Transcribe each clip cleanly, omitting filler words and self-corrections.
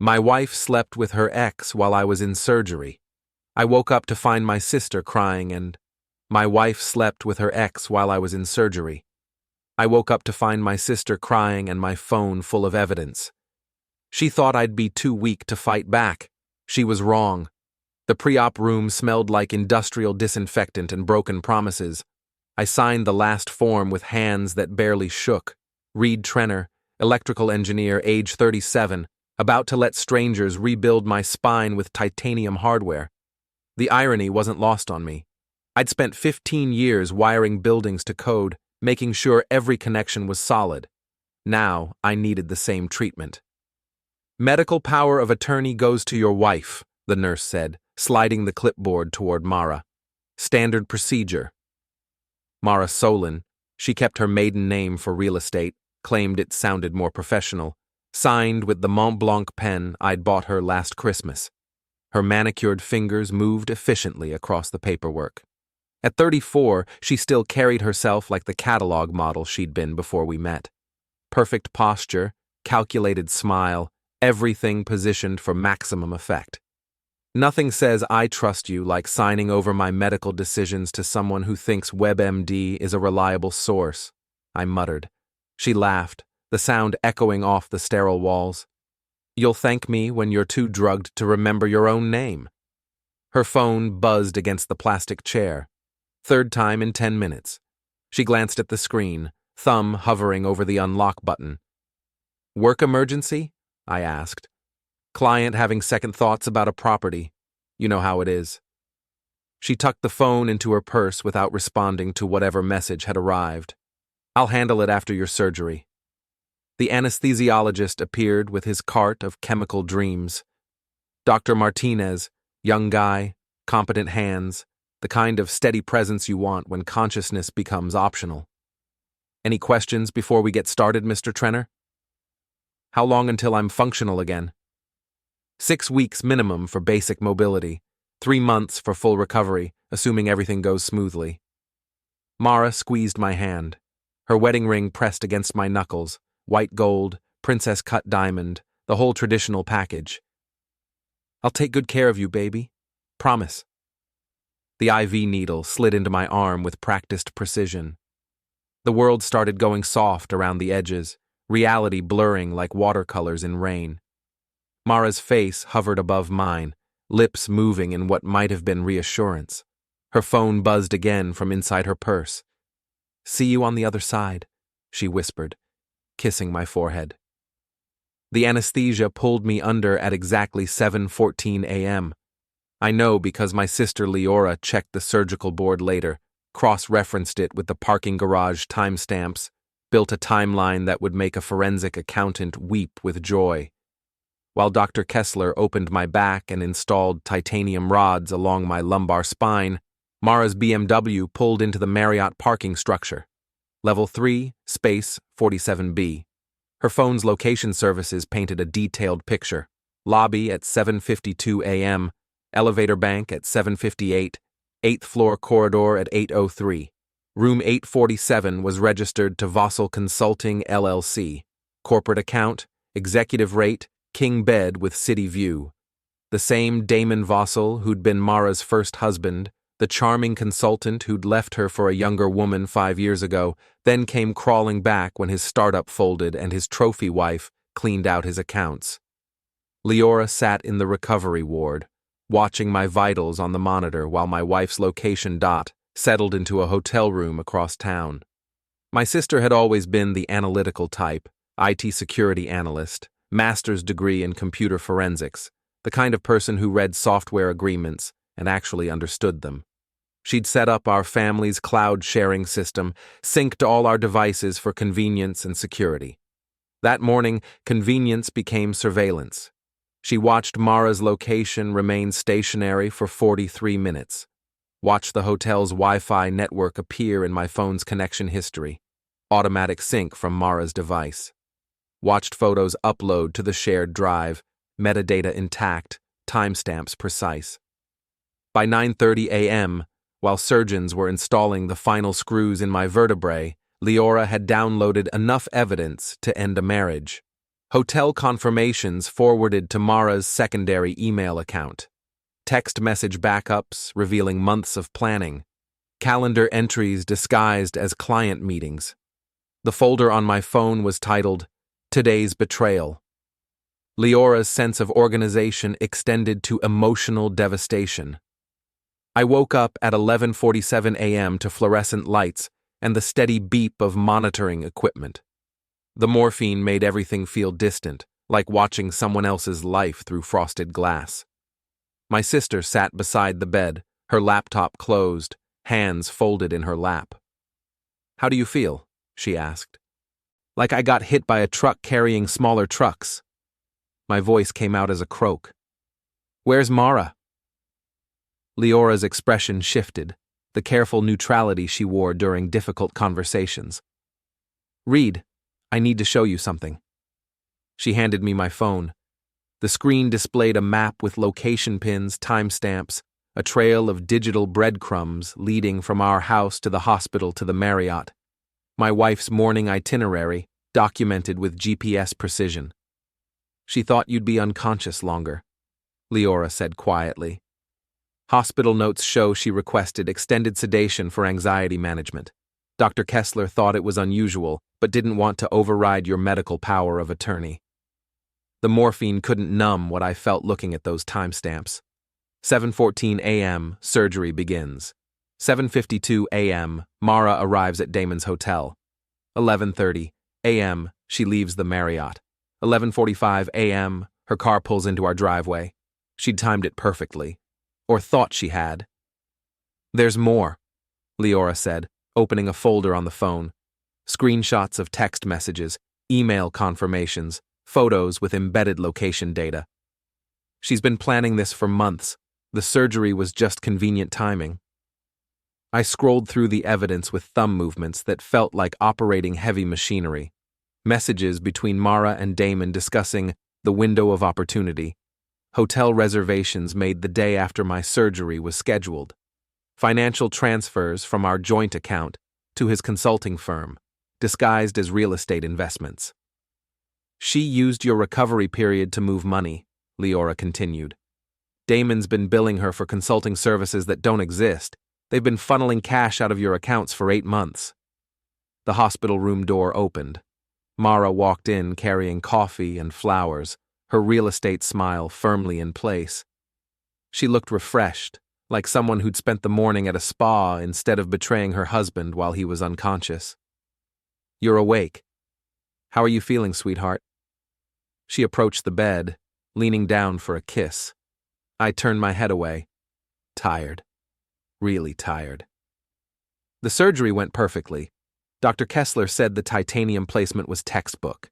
My wife slept with her ex while I was in surgery. I woke up to find my sister crying and my wife slept with her ex while I was in surgery. I woke up to find my sister crying and my phone full of evidence. She thought I'd be too weak to fight back. She was wrong. The pre-op room smelled like industrial disinfectant and broken promises. I signed the last form with hands that barely shook. Reed Trenner, electrical engineer, age 37, about to let strangers rebuild my spine with titanium hardware. The irony wasn't lost on me. I'd spent 15 years wiring buildings to code, making sure every connection was solid. Now I needed the same treatment. Medical power of attorney goes to your wife, the nurse said, sliding the clipboard toward Mara. Standard procedure. Mara Solon, she kept her maiden name for real estate, claimed it sounded more professional, signed with the Mont Blanc pen I'd bought her last Christmas. Her manicured fingers moved efficiently across the paperwork. At 34, she still carried herself like the catalog model she'd been before we met. Perfect posture, calculated smile, everything positioned for maximum effect. Nothing says I trust you like signing over my medical decisions to someone who thinks WebMD is a reliable source, I muttered. She laughed, the sound echoing off the sterile walls. You'll thank me when you're too drugged to remember your own name. Her phone buzzed against the plastic chair. Third time in 10 minutes. She glanced at the screen, thumb hovering over the unlock button. Work emergency? I asked. Client having second thoughts about a property. You know how it is. She tucked the phone into her purse without responding to whatever message had arrived. I'll handle it after your surgery. The anesthesiologist appeared with his cart of chemical dreams. Dr. Martinez, young guy, competent hands, the kind of steady presence you want when consciousness becomes optional. Any questions before we get started, Mr. Trenner? How long until I'm functional again? 6 weeks minimum for basic mobility, 3 months for full recovery, assuming everything goes smoothly. Mara squeezed my hand. Her wedding ring pressed against my knuckles, white gold, princess-cut diamond, the whole traditional package. I'll take good care of you, baby. Promise. The IV needle slid into my arm with practiced precision. The world started going soft around the edges, reality blurring like watercolors in rain. Mara's face hovered above mine, lips moving in what might have been reassurance. Her phone buzzed again from inside her purse. See you on the other side, she whispered, kissing my forehead. The anesthesia pulled me under at exactly 7:14 a.m. I know because my sister Liora checked the surgical board later, cross-referenced it with the parking garage timestamps, built a timeline that would make a forensic accountant weep with joy. While Dr. Kessler opened my back and installed titanium rods along my lumbar spine, Mara's BMW pulled into the Marriott parking structure. Level 3, space 47B. Her phone's location services painted a detailed picture. Lobby at 7:52 a.m., elevator bank at 7:58, 8th floor corridor at 8:03. Room 847 was registered to Vossel Consulting, LLC. Corporate account, executive rate, king bed with city view. The same Damon Vossel who'd been Mara's first husband, the charming consultant who'd left her for a younger woman 5 years ago, then came crawling back when his startup folded and his trophy wife cleaned out his accounts. Liora sat in the recovery ward, watching my vitals on the monitor while my wife's location dot settled into a hotel room across town. My sister had always been the analytical type, IT security analyst, master's degree in computer forensics, the kind of person who read software agreements and actually understood them. She'd set up our family's cloud sharing system, synced all our devices for convenience and security. That morning, convenience became surveillance. She watched Mara's location remain stationary for 43 minutes. Watched the hotel's Wi-Fi network appear in my phone's connection history. Automatic sync from Mara's device. Watched photos upload to the shared drive, metadata intact, timestamps precise. By 9:30 a.m., while surgeons were installing the final screws in my vertebrae, Liora had downloaded enough evidence to end a marriage. Hotel confirmations forwarded to Mara's secondary email account. Text message backups revealing months of planning. Calendar entries disguised as client meetings. The folder on my phone was titled, Today's Betrayal. Liora's sense of organization extended to emotional devastation. I woke up at 11:47 a.m. to fluorescent lights and the steady beep of monitoring equipment. The morphine made everything feel distant, like watching someone else's life through frosted glass. My sister sat beside the bed, her laptop closed, hands folded in her lap. "How do you feel?" she asked. "Like I got hit by a truck carrying smaller trucks." My voice came out as a croak. "Where's Mara?" Liora's expression shifted, the careful neutrality she wore during difficult conversations. "Read, I need to show you something." She handed me my phone. The screen displayed a map with location pins, timestamps, a trail of digital breadcrumbs leading from our house to the hospital to the Marriott. My wife's morning itinerary, documented with GPS precision. "She thought you'd be unconscious longer," Liora said quietly. Hospital notes show she requested extended sedation for anxiety management. Dr. Kessler thought it was unusual, but didn't want to override your medical power of attorney. The morphine couldn't numb what I felt looking at those timestamps. 7:14 a.m., surgery begins. 7:52 a.m., Mara arrives at Damon's hotel. 11:30 a.m., she leaves the Marriott. 11:45 a.m., her car pulls into our driveway. She'd timed it perfectly. Or thought she had. "There's more," Liora said, opening a folder on the phone. Screenshots of text messages, email confirmations, photos with embedded location data. "She's been planning this for months. The surgery was just convenient timing." I scrolled through the evidence with thumb movements that felt like operating heavy machinery. Messages between Mara and Damon discussing the window of opportunity. Hotel reservations made the day after my surgery was scheduled. Financial transfers from our joint account to his consulting firm, disguised as real estate investments. "She used your recovery period to move money," Liora continued. "Damon's been billing her for consulting services that don't exist. They've been funneling cash out of your accounts for 8 months. The hospital room door opened. Mara walked in carrying coffee and flowers, her real estate smile firmly in place. She looked refreshed, like someone who'd spent the morning at a spa instead of betraying her husband while he was unconscious. "You're awake. How are you feeling, sweetheart?" She approached the bed, leaning down for a kiss. I turned my head away. Tired. Really tired. The surgery went perfectly. Dr. Kessler said the titanium placement was textbook.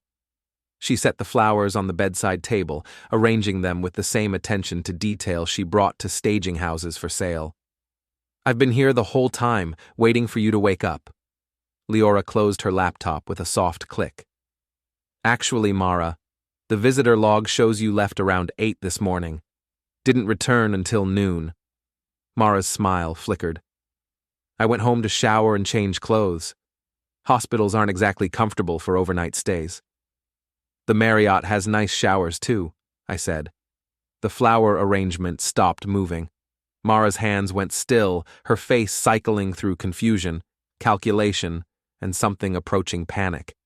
She set the flowers on the bedside table, arranging them with the same attention to detail she brought to staging houses for sale. "I've been here the whole time, waiting for you to wake up." Liora closed her laptop with a soft click. "Actually, Mara, the visitor log shows you left around 8 this morning. Didn't return until noon." Mara's smile flickered. "I went home to shower and change clothes. Hospitals aren't exactly comfortable for overnight stays." "The Marriott has nice showers too," I said. The flower arrangement stopped moving. Mara's hands went still, her face cycling through confusion, calculation, and something approaching panic.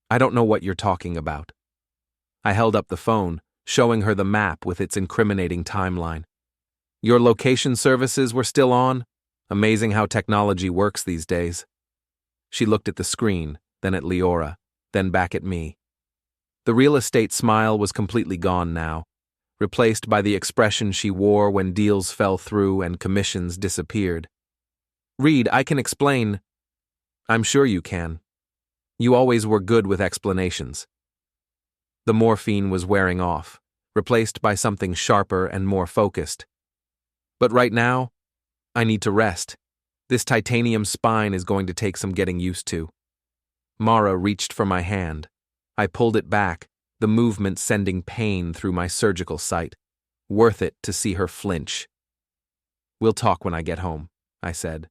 "I don't know what you're talking about." I held up the phone, showing her the map with its incriminating timeline. "Your location services were still on? Amazing how technology works these days." She looked at the screen, then at Liora, then back at me. The real estate smile was completely gone now, replaced by the expression she wore when deals fell through and commissions disappeared. "Reed, I can explain." "I'm sure you can. You always were good with explanations." The morphine was wearing off, replaced by something sharper and more focused. "But right now, I need to rest. This titanium spine is going to take some getting used to." Mara reached for my hand. I pulled it back, the movement sending pain through my surgical site. Worth it to see her flinch. "We'll talk when I get home," I said,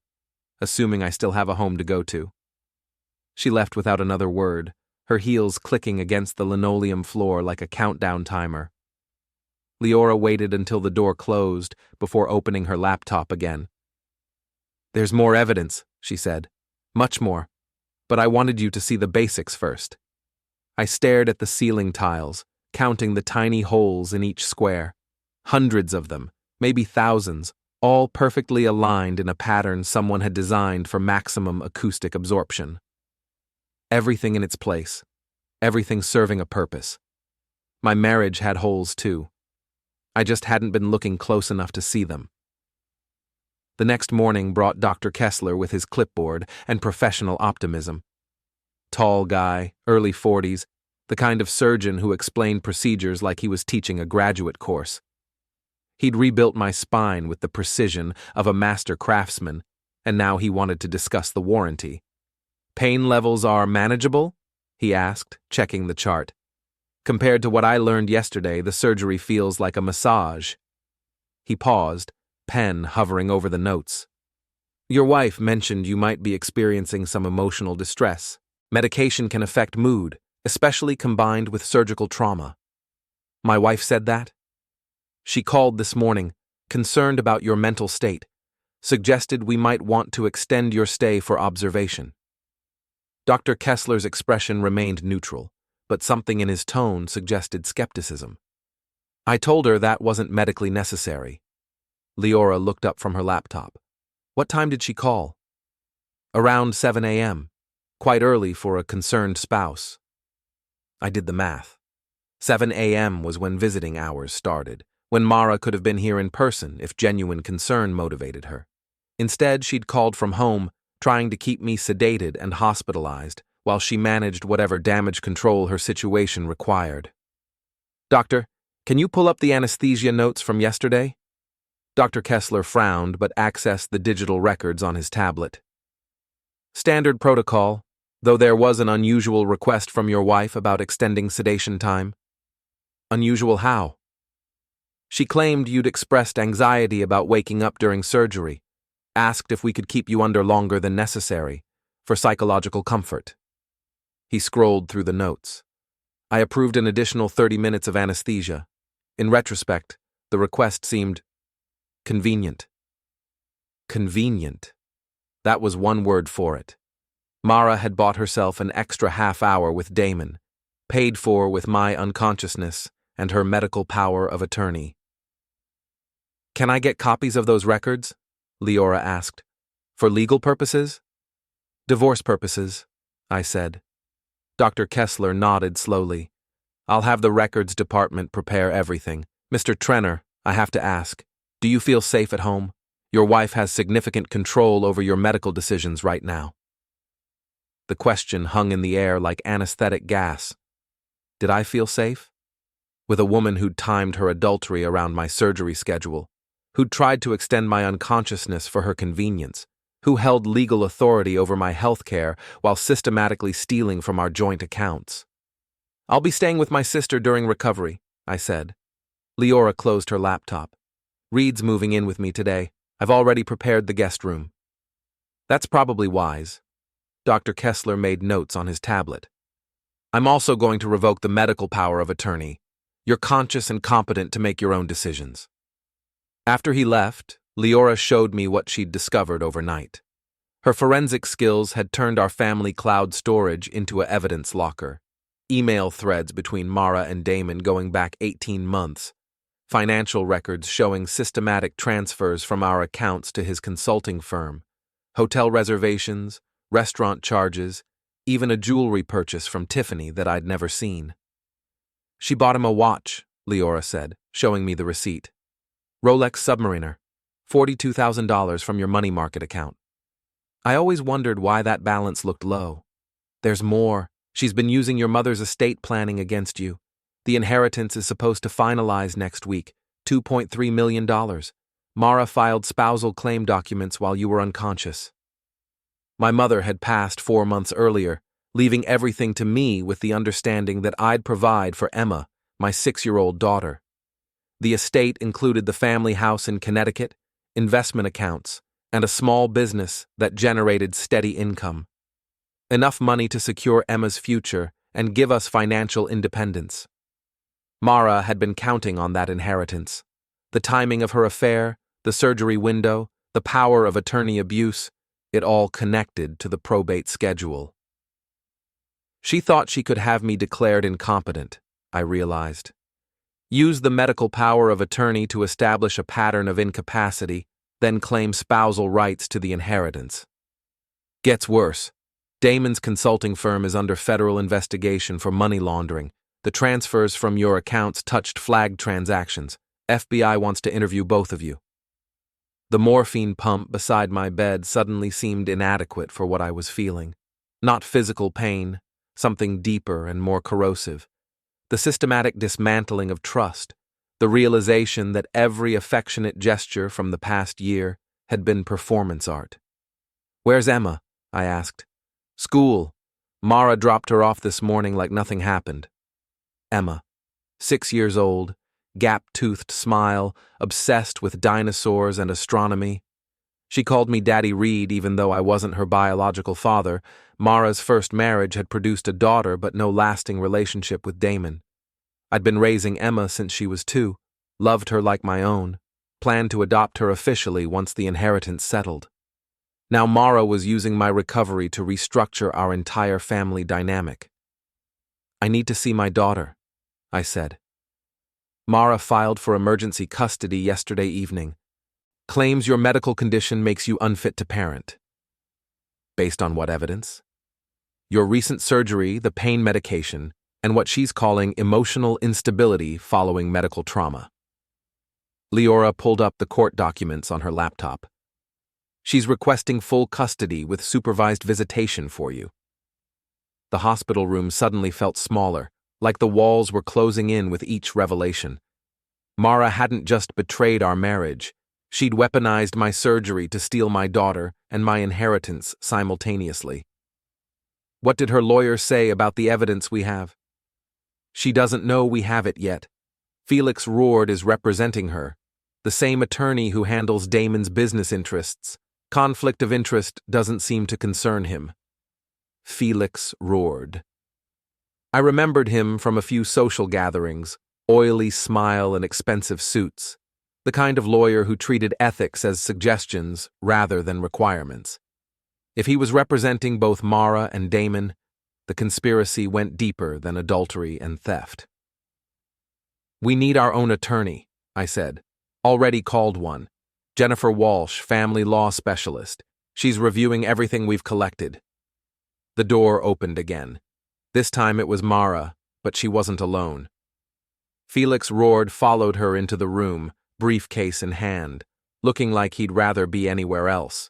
assuming I still have a home to go to. She left without another word, her heels clicking against the linoleum floor like a countdown timer. Liora waited until the door closed before opening her laptop again. "There's more evidence," she said. "Much more. But I wanted you to see the basics first." I stared at the ceiling tiles, counting the tiny holes in each square. Hundreds of them, maybe thousands, all perfectly aligned in a pattern someone had designed for maximum acoustic absorption. Everything in its place. Everything serving a purpose. My marriage had holes too. I just hadn't been looking close enough to see them. The next morning brought Dr. Kessler with his clipboard and professional optimism. Tall guy, early 40s, the kind of surgeon who explained procedures like he was teaching a graduate course. He'd rebuilt my spine with the precision of a master craftsman, and now he wanted to discuss the warranty. "Pain levels are manageable?" he asked, checking the chart. "Compared to what I learned yesterday, the surgery feels like a massage." He paused, pen hovering over the notes. "Your wife mentioned you might be experiencing some emotional distress. Medication can affect mood, especially combined with surgical trauma." "My wife said that?" "She called this morning, concerned about your mental state, suggested we might want to extend your stay for observation." Dr. Kessler's expression remained neutral, but something in his tone suggested skepticism. I told her that wasn't medically necessary. Liora looked up from her laptop. "What time did she call?" "Around 7 a.m., quite early for a concerned spouse." I did the math. 7 a.m. was when visiting hours started, when Mara could have been here in person if genuine concern motivated her. Instead, she'd called from home, trying to keep me sedated and hospitalized, while she managed whatever damage control her situation required. "Doctor, can you pull up the anesthesia notes from yesterday?" Dr. Kessler frowned but accessed the digital records on his tablet. "Standard protocol, though there was an unusual request from your wife about extending sedation time." "Unusual how?" "She claimed you'd expressed anxiety about waking up during surgery, asked if we could keep you under longer than necessary, for psychological comfort." He scrolled through the notes. I approved an additional 30 minutes of anesthesia. In retrospect, the request seemed convenient. Convenient. That was one word for it. Mara had bought herself an extra half hour with Damon, paid for with my unconsciousness and her medical power of attorney. "Can I get copies of those records?" Liora asked. "For legal purposes?" "Divorce purposes," I said. Dr. Kessler nodded slowly. "I'll have the records department prepare everything. Mr. Trenner, I have to ask, do you feel safe at home? Your wife has significant control over your medical decisions right now." The question hung in the air like anesthetic gas. Did I feel safe? With a woman who'd timed her adultery around my surgery schedule, who'd tried to extend my unconsciousness for her convenience, who held legal authority over my health care while systematically stealing from our joint accounts. "I'll be staying with my sister during recovery," I said. Liora closed her laptop. "Reed's moving in with me today. I've already prepared the guest room." "That's probably wise." Dr. Kessler made notes on his tablet. "I'm also going to revoke the medical power of attorney. You're conscious and competent to make your own decisions." After he left, Liora showed me what she'd discovered overnight. Her forensic skills had turned our family cloud storage into an evidence locker. Email threads between Mara and Damon going back 18 months. Financial records showing systematic transfers from our accounts to his consulting firm. Hotel reservations, restaurant charges, even a jewelry purchase from Tiffany that I'd never seen. "She bought him a watch," Liora said, showing me the receipt. "Rolex Submariner, $42,000 from your money market account." I always wondered why that balance looked low. "There's more. She's been using your mother's estate planning against you. The inheritance is supposed to finalize next week, $2.3 million. Mara filed spousal claim documents while you were unconscious." My mother had passed 4 months earlier, leaving everything to me with the understanding that I'd provide for Emma, my 6-year-old daughter. The estate included the family house in Connecticut, investment accounts, and a small business that generated steady income. Enough money to secure Emma's future and give us financial independence. Mara had been counting on that inheritance. The timing of her affair, the surgery window, the power of attorney abuse, it all connected to the probate schedule. She thought she could have me declared incompetent, I realized. Use the medical power of attorney to establish a pattern of incapacity, then claim spousal rights to the inheritance. Gets worse. Damon's consulting firm is under federal investigation for money laundering. The transfers from your accounts touched flagged transactions. FBI wants to interview both of you. The morphine pump beside my bed suddenly seemed inadequate for what I was feeling. Not physical pain, something deeper and more corrosive. The systematic dismantling of trust, the realization that every affectionate gesture from the past year had been performance art. "Where's Emma?" I asked. "School. Mara dropped her off this morning like nothing happened." Emma, 6 years old, gap-toothed smile, obsessed with dinosaurs and astronomy. She called me Daddy Reed even though I wasn't her biological father. Mara's first marriage had produced a daughter but no lasting relationship with Damon. I'd been raising Emma since she was 2, loved her like my own, planned to adopt her officially once the inheritance settled. Now Mara was using my recovery to restructure our entire family dynamic. "I need to see my daughter," I said. "Mara filed for emergency custody yesterday evening. Claims your medical condition makes you unfit to parent." "Based on what evidence?" "Your recent surgery, the pain medication, and what she's calling emotional instability following medical trauma." Liora pulled up the court documents on her laptop. "She's requesting full custody with supervised visitation for you." The hospital room suddenly felt smaller, like the walls were closing in with each revelation. Mara hadn't just betrayed our marriage. She'd weaponized my surgery to steal my daughter and my inheritance simultaneously. "What did her lawyer say about the evidence we have?" "She doesn't know we have it yet. Felix Rourde is representing her, the same attorney who handles Damon's business interests. Conflict of interest doesn't seem to concern him." Felix Rourde. I remembered him from a few social gatherings, oily smile and expensive suits, the kind of lawyer who treated ethics as suggestions rather than requirements. If he was representing both Mara and Damon, the conspiracy went deeper than adultery and theft. "We need our own attorney," I said. "Already called one. Jennifer Walsh, family law specialist. She's reviewing everything we've collected." The door opened again. This time it was Mara, but she wasn't alone. Felix Rourde followed her into the room, briefcase in hand, looking like he'd rather be anywhere else.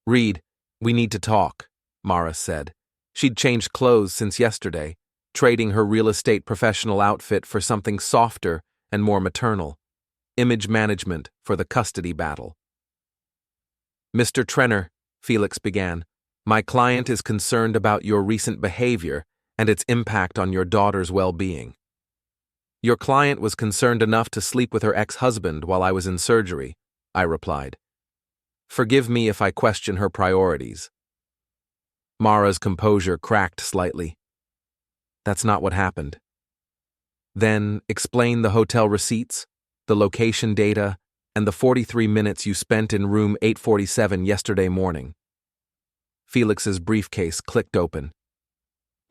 "Reed, we need to talk," Mara said. She'd changed clothes since yesterday, trading her real estate professional outfit for something softer and more maternal. Image management for the custody battle. "Mr. Trenner," Felix began, "my client is concerned about your recent behavior and its impact on your daughter's well-being." "Your client was concerned enough to sleep with her ex-husband while I was in surgery," I replied. "Forgive me if I question her priorities." Mara's composure cracked slightly. "That's not what happened." "Then explain the hotel receipts, the location data, and the 43 minutes you spent in room 847 yesterday morning." Felix's briefcase clicked open.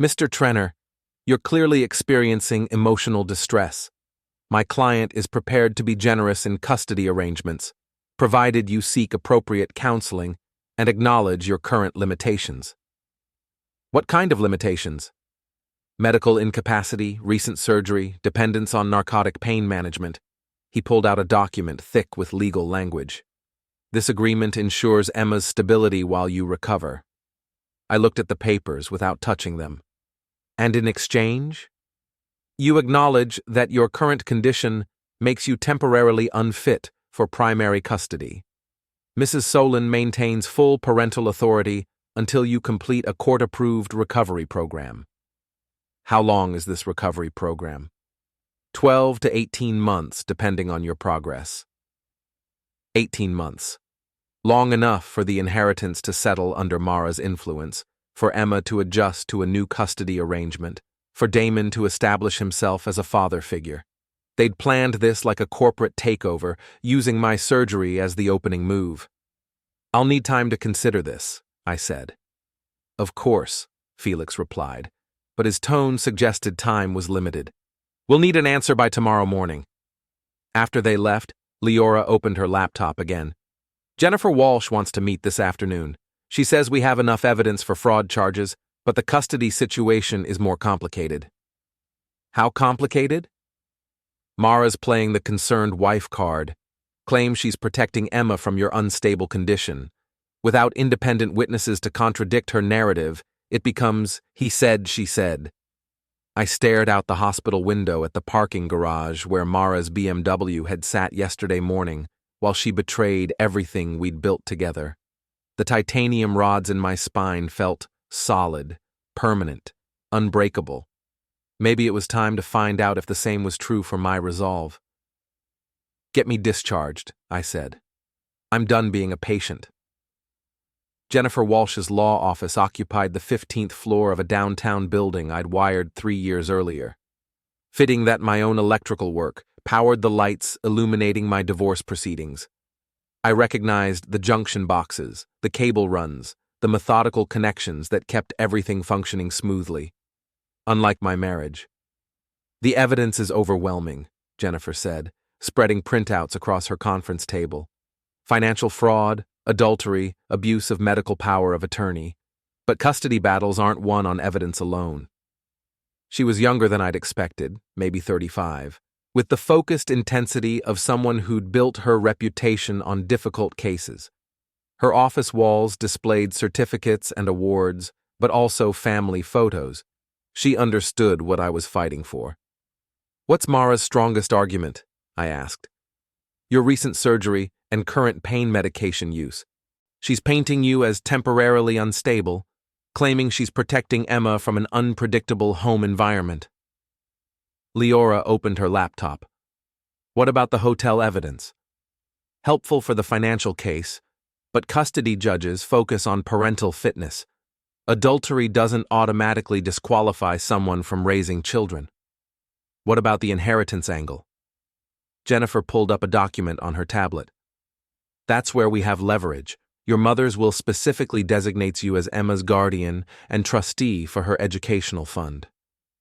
"Mr. Trenner, you're clearly experiencing emotional distress. My client is prepared to be generous in custody arrangements, provided you seek appropriate counseling and acknowledge your current limitations." "What kind of limitations?" "Medical incapacity, recent surgery, dependence on narcotic pain management." He pulled out a document thick with legal language. "This agreement ensures Emma's stability while you recover." I looked at the papers without touching them. "And in exchange?" "You acknowledge that your current condition makes you temporarily unfit for primary custody. Mrs. Solon maintains full parental authority until you complete a court-approved recovery program." "How long is this recovery program?" 12 to 18 months, depending on your progress." 18 months. Long enough for the inheritance to settle under Mara's influence, for Emma to adjust to a new custody arrangement, for Damon to establish himself as a father figure. They'd planned this like a corporate takeover, using my surgery as the opening move. "I'll need time to consider this," I said. "Of course," Felix replied, but his tone suggested time was limited. "We'll need an answer by tomorrow morning." After they left, Liora opened her laptop again. "Jennifer Walsh wants to meet this afternoon. She says we have enough evidence for fraud charges, but the custody situation is more complicated." "How complicated?" "Mara's playing the concerned wife card. Claims she's protecting Emma from your unstable condition. Without independent witnesses to contradict her narrative, it becomes he said, she said." I stared out the hospital window at the parking garage where Mara's BMW had sat yesterday morning while she betrayed everything we'd built together. The titanium rods in my spine felt solid, permanent, unbreakable. Maybe it was time to find out if the same was true for my resolve. "Get me discharged," I said. "I'm done being a patient." Jennifer Walsh's law office occupied the 15th floor of a downtown building I'd wired 3 years earlier. Fitting that my own electrical work powered the lights illuminating my divorce proceedings. I recognized the junction boxes, the cable runs, the methodical connections that kept everything functioning smoothly. Unlike my marriage. "The evidence is overwhelming," Jennifer said, spreading printouts across her conference table. "Financial fraud, adultery, abuse of medical power of attorney. But custody battles aren't won on evidence alone." She was younger than I'd expected, maybe 35, with the focused intensity of someone who'd built her reputation on difficult cases. Her office walls displayed certificates and awards, but also family photos. She understood what I was fighting for. "What's Mara's strongest argument?" I asked. "Your recent surgery and current pain medication use. She's painting you as temporarily unstable, claiming she's protecting Emma from an unpredictable home environment." Liora opened her laptop. "What about the hotel evidence?" "Helpful for the financial case, but custody judges focus on parental fitness. Adultery doesn't automatically disqualify someone from raising children." "What about the inheritance angle?" Jennifer pulled up a document on her tablet. "That's where we have leverage. Your mother's will specifically designates you as Emma's guardian and trustee for her educational fund.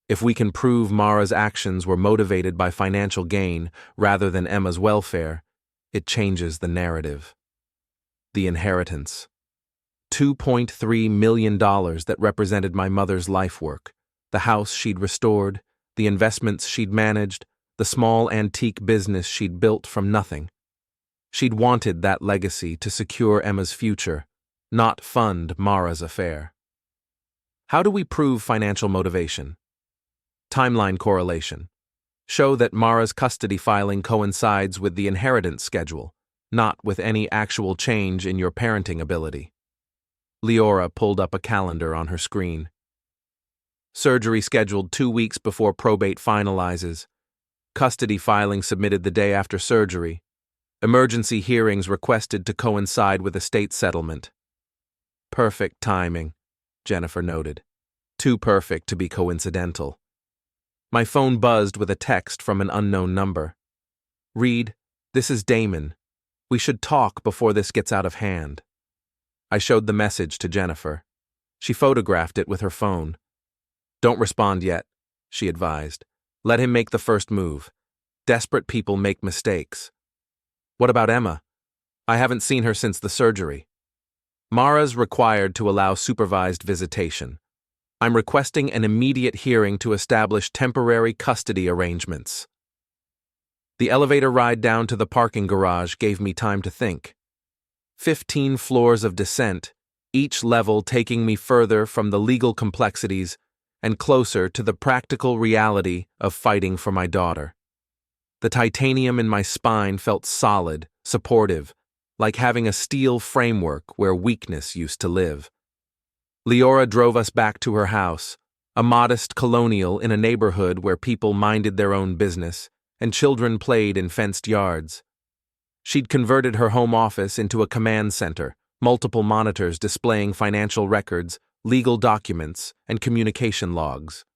If we can prove Mara's actions were motivated by financial gain rather than Emma's welfare, it changes the narrative." The inheritance. $2.3 million that represented my mother's life work, the house she'd restored, the investments she'd managed, the small antique business she'd built from nothing. She'd wanted that legacy to secure Emma's future, not fund Mara's affair. How do we prove financial motivation? Timeline correlation. Show that Mara's custody filing coincides with the inheritance schedule, not with any actual change in your parenting ability. Liora pulled up a calendar on her screen. Surgery scheduled 2 weeks before probate finalizes. Custody filing submitted the day after surgery. Emergency hearings requested to coincide with estate settlement. "Perfect timing," Jennifer noted. "Too perfect to be coincidental." My phone buzzed with a text from an unknown number. "Reed, this is Damon. We should talk before this gets out of hand." I showed the message to Jennifer. She photographed it with her phone. "Don't respond yet," she advised. "Let him make the first move. Desperate people make mistakes." "What about Emma? I haven't seen her since the surgery." "Mara's required to allow supervised visitation. I'm requesting an immediate hearing to establish temporary custody arrangements." The elevator ride down to the parking garage gave me time to think. 15 floors of descent, each level taking me further from the legal complexities and closer to the practical reality of fighting for my daughter. The titanium in my spine felt solid, supportive, like having a steel framework where weakness used to live. Liora drove us back to her house, a modest colonial in a neighborhood where people minded their own business and children played in fenced yards. She'd converted her home office into a command center, multiple monitors displaying financial records, legal documents, and communication logs.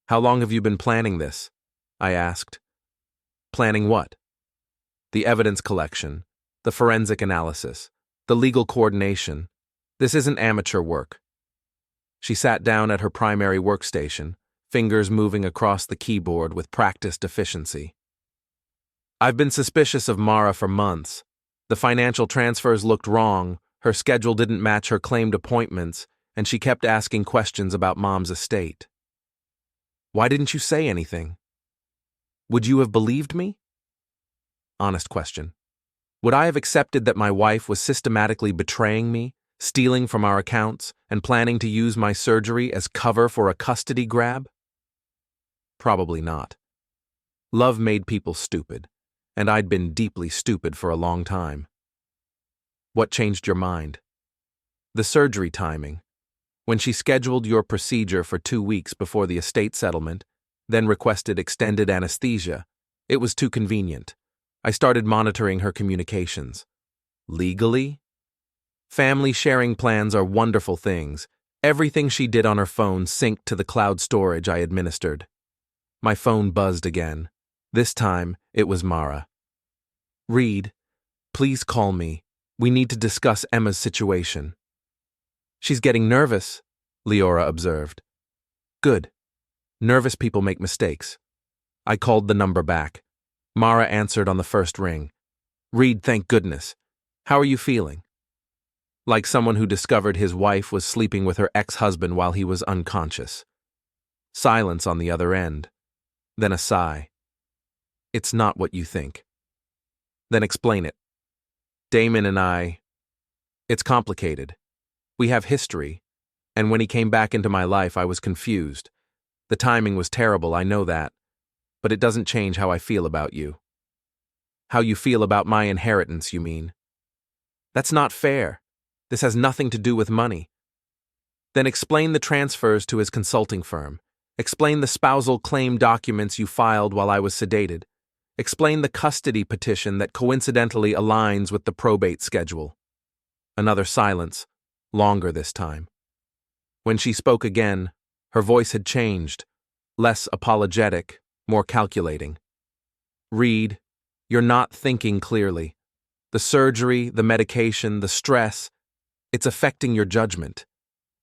How long have you been planning this? I asked. Planning what? The evidence collection, the forensic analysis, the legal coordination. This isn't amateur work. She sat down at her primary workstation, fingers moving across the keyboard with practiced efficiency. I've been suspicious of Mara for months. The financial transfers looked wrong, her schedule didn't match her claimed appointments, and she kept asking questions about Mom's estate. Why didn't you say anything? Would you have believed me? Honest question. Would I have accepted that my wife was systematically betraying me, stealing from our accounts, and planning to use my surgery as cover for a custody grab? Probably not. Love made people stupid, and I'd been deeply stupid for a long time. What changed your mind? The surgery timing. When she scheduled your procedure for 2 weeks before the estate settlement, then requested extended anesthesia, it was too convenient. I started monitoring her communications. Legally? Family sharing plans are wonderful things. Everything she did on her phone synced to the cloud storage I administered. My phone buzzed again. This time, it was Mara. Reed, please call me. We need to discuss Emma's situation. She's getting nervous, Liora observed. Good. Nervous people make mistakes. I called the number back. Mara answered on the first ring. Reed, thank goodness. How are you feeling? Like someone who discovered his wife was sleeping with her ex-husband while he was unconscious. Silence on the other end. Then a sigh. It's not what you think. Then explain it. Damon and I... It's complicated. We have history, and when he came back into my life, I was confused. The timing was terrible, I know that, but it doesn't change how I feel about you. How you feel about my inheritance, you mean? That's not fair. This has nothing to do with money. Then explain the transfers to his consulting firm. Explain the spousal claim documents you filed while I was sedated. Explain the custody petition that coincidentally aligns with the probate schedule. Another silence, longer this time. When she spoke again, her voice had changed, less apologetic, more calculating. Reed, you're not thinking clearly. The surgery, the medication, the stress, it's affecting your judgment.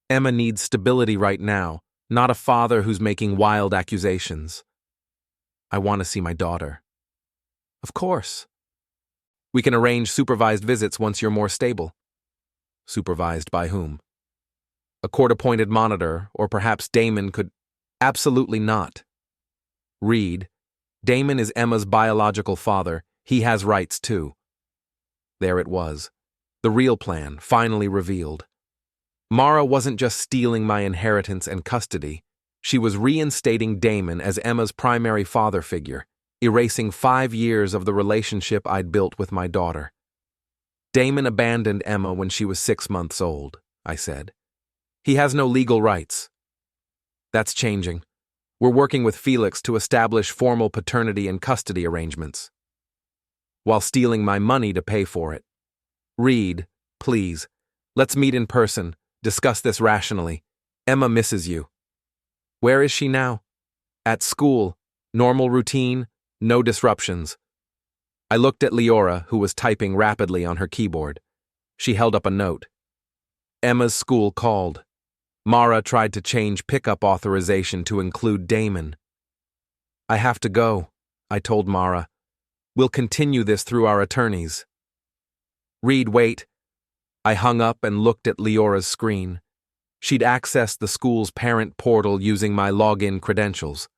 Emma needs stability right now, not a father who's making wild accusations. I want to see my daughter. Of course. We can arrange supervised visits once you're more stable. Supervised by whom? A court-appointed monitor, or perhaps Damon could... Absolutely not. Reed, Damon is Emma's biological father. He has rights too. There it was. The real plan, finally revealed. Mara wasn't just stealing my inheritance and custody. She was reinstating Damon as Emma's primary father figure, erasing 5 years of the relationship I'd built with my daughter. Damon abandoned Emma when she was 6 months old, I said. He has no legal rights. That's changing. We're working with Felix to establish formal paternity and custody arrangements, while stealing my money to pay for it. Reed, please, let's meet in person, discuss this rationally. Emma misses you. Where is she now? At school, normal routine, no disruptions. I looked at Liora, who was typing rapidly on her keyboard. She held up a note. Emma's school called. Mara tried to change pickup authorization to include Damon. I have to go, I told Mara. We'll continue this through our attorneys. Reed, wait. I hung up and looked at Leora's screen. She'd accessed the school's parent portal using my login credentials.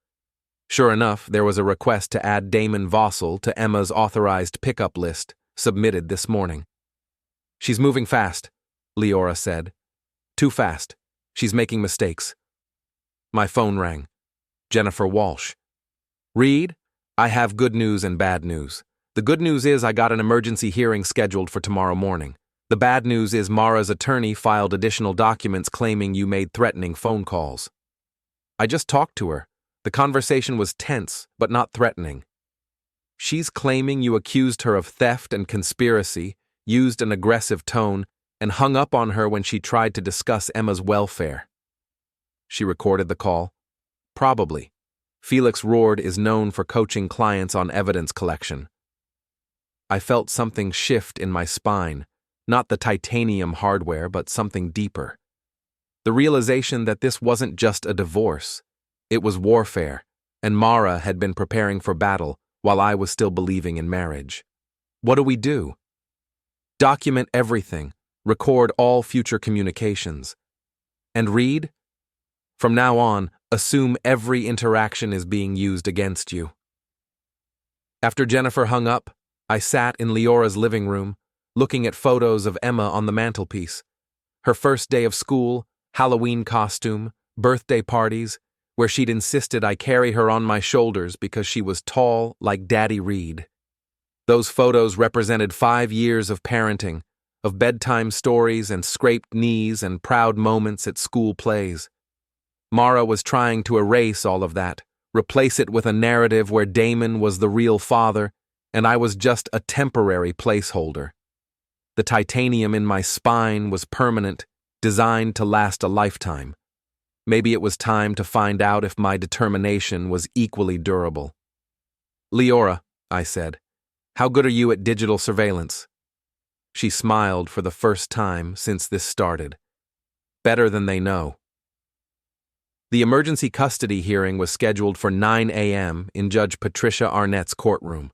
Sure enough, there was a request to add Damon Vossel to Emma's authorized pickup list, submitted this morning. She's moving fast, Liora said. Too fast. She's making mistakes. My phone rang. Jennifer Walsh. Reed, I have good news and bad news. The good news is I got an emergency hearing scheduled for tomorrow morning. The bad news is Mara's attorney filed additional documents claiming you made threatening phone calls. I just talked to her. The conversation was tense, but not threatening. She's claiming you accused her of theft and conspiracy, used an aggressive tone, and hung up on her when she tried to discuss Emma's welfare. She recorded the call. Probably. Felix Rourde is known for coaching clients on evidence collection. I felt something shift in my spine, not the titanium hardware, but something deeper. The realization that this wasn't just a divorce, it was warfare, and Mara had been preparing for battle while I was still believing in marriage. What do we do? Document everything, record all future communications. And read? From now on, assume every interaction is being used against you. After Jennifer hung up, I sat in Liora's living room, looking at photos of Emma on the mantelpiece. Her first day of school, Halloween costume, birthday parties, where she'd insisted I carry her on my shoulders because she was tall like Daddy Reed. Those photos represented 5 years of parenting, of bedtime stories and scraped knees and proud moments at school plays. Mara was trying to erase all of that, replace it with a narrative where Damon was the real father and I was just a temporary placeholder. The titanium in my spine was permanent, designed to last a lifetime. Maybe it was time to find out if my determination was equally durable. Liora, I said, how good are you at digital surveillance? She smiled for the first time since this started. Better than they know. The emergency custody hearing was scheduled for 9 a.m. in Judge Patricia Arnett's courtroom.